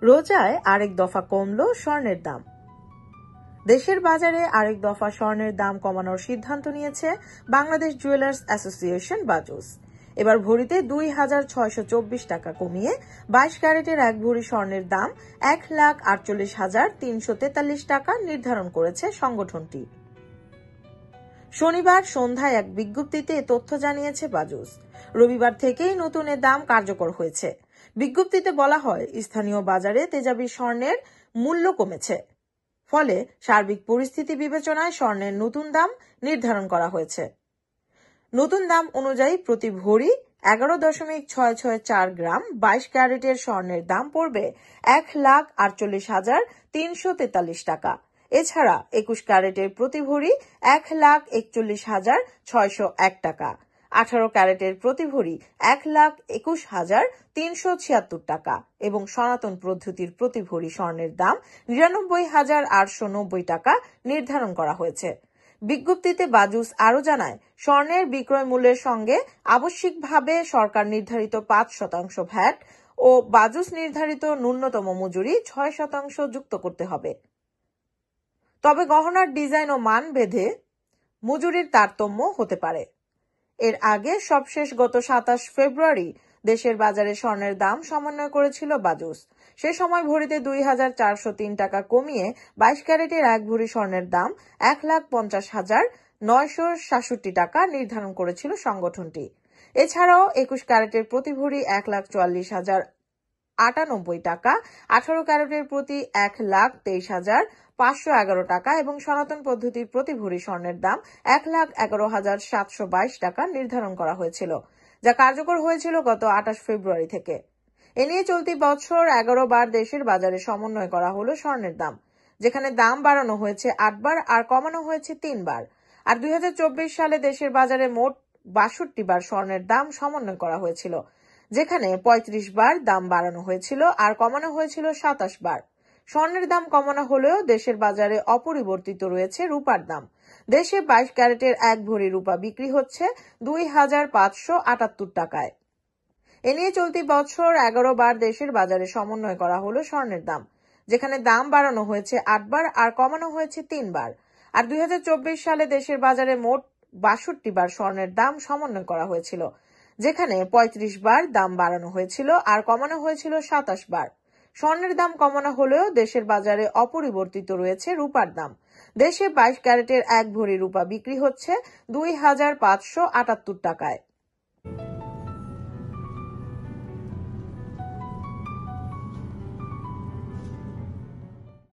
রোজায় আরেক দফা কমল স্বর্ণের দাম। দেশের বাজারে আরেক দফা স্বর্ণের দাম কমানোর সিদ্ধান্ত নিয়েছে বাংলাদেশ জুয়েলার্স অ্যাসোসিয়েশন বাজুস। এবার ভরিতে ২,৬২৪ টাকা কমিয়ে ২২ ক্যারেটের এক ভরি স্বর্ণের দাম ১,৪৮,৩৪৩ টাকা নির্ধারণ করেছে সংগঠনটি। শনিবার সন্ধ্যায় এক বিজ্ঞপ্তিতে এ তথ্য জানিয়েছে বাজুস। রবিবার থেকেই নতুন এ দাম কার্যকর হয়েছে। বিজ্ঞপ্তিতে বলা হয়, স্থানীয় বাজারে তেজাবি স্বর্ণের মূল্য কমেছে, ফলে সার্বিক পরিস্থিতি বিবেচনায় স্বর্ণের নতুন দাম নির্ধারণ করা হয়েছে। নতুন দাম অনুযায়ী প্রতি ভরি ১১.৬৬৪ গ্রাম ২২ ক্যারেটের স্বর্ণের দাম পড়বে ১,৪৮,৩৪৩ টাকা। এছাড়া ২১ ক্যারেটের প্রতি ভরি ১,৪১,৬০১ টাকা, ১৮ ক্যারেটের প্রতি ভরি ১,২১,৩৭৬ টাকা এবং সনাতন পদ্ধতির প্রতি ভরি স্বর্ণের দাম ৯৯,৮৯০ টাকা নির্ধারণ করা হয়েছে। বিজ্ঞপ্তিতে বাজুস আরও জানায়, স্বর্ণের বিক্রয় মূল্যের সঙ্গে আবশ্যিকভাবে সরকার নির্ধারিত ৫% ভ্যাট ও বাজুস নির্ধারিত ন্যূনতম মজুরি ৬% যুক্ত করতে হবে। তবে গহনার ডিজাইন ও মান ভেদে মজুরির তারতম্য হতে পারে। এর আগে সবশেষ গত ২৭ ফেব্রুয়ারি দেশের বাজারে স্বর্ণের দাম সমন্বয় করেছিল বাজুস। সে সময় ভরিতে ২,৪০৩ টাকা কমিয়ে ২২ ক্যারেটের এক ভরি স্বর্ণের দাম ১,৫০,৯৬৭ টাকা নির্ধারণ করেছিল সংগঠনটি। এছাড়াও ২১ ক্যারেটের প্রতি ভরি ১,৪৪,০৯৮ টাকা, ১৮ ক্যারেটের প্রতি ১,২৩,৫১১ টাকা এবং সনাতন পদ্ধতির প্রতি ভরি স্বর্ণের দাম ১,১১,৭২২ টাকা নির্ধারণ করা হয়েছিল, যা কার্যকর হয়েছিল গত ২৮ ফেব্রুয়ারি থেকে। এ নিয়ে চলতি বছর ১১ বার দেশের বাজারে সমন্বয় করা হলো স্বর্ণের দাম, যেখানে দাম বাড়ানো হয়েছে ৮ বার আর কমানো হয়েছে ৩ বার। আর ২০২৪ সালে দেশের বাজারে মোট ৬২ বার স্বর্ণের দাম সমন্বয় করা হয়েছিল, যেখানে ৩৫ বার দাম বাড়ানো হয়েছিল আর কমানো হয়েছিল ২৭ বার। স্বর্ণের দাম কমানো হলেও দেশের বাজারে অপরিবর্তিত রয়েছে রূপার দাম। দেশে ২২ ক্যারেটের এক ভরি রূপা বিক্রি হচ্ছে ২,৫৭৮ টাকায়। এ নিয়ে চলতি বছর ১১ বার দেশের বাজারে সমন্বয় করা হলো স্বর্ণের দাম, যেখানে দাম বাড়ানো হয়েছে ৮ বার আর কমানো হয়েছে ৩ বার। আর ২০২৪ সালে দেশের বাজারে মোট ৬২ বার স্বর্ণের দাম সমন্বয় করা হয়েছিল, যেখানে ৩৫ বার দাম বাড়ানো হয়েছিল আর কমানো হয়েছিল ২৭ বার। স্বর্ণের দাম কমানো হলেও দেশের বাজারে অপরিবর্তিত রয়েছে রূপার দাম। দেশে ২২ ক্যারেটের এক ভরি রূপা বিক্রি হচ্ছে ২,৫৭৮ টাকায়।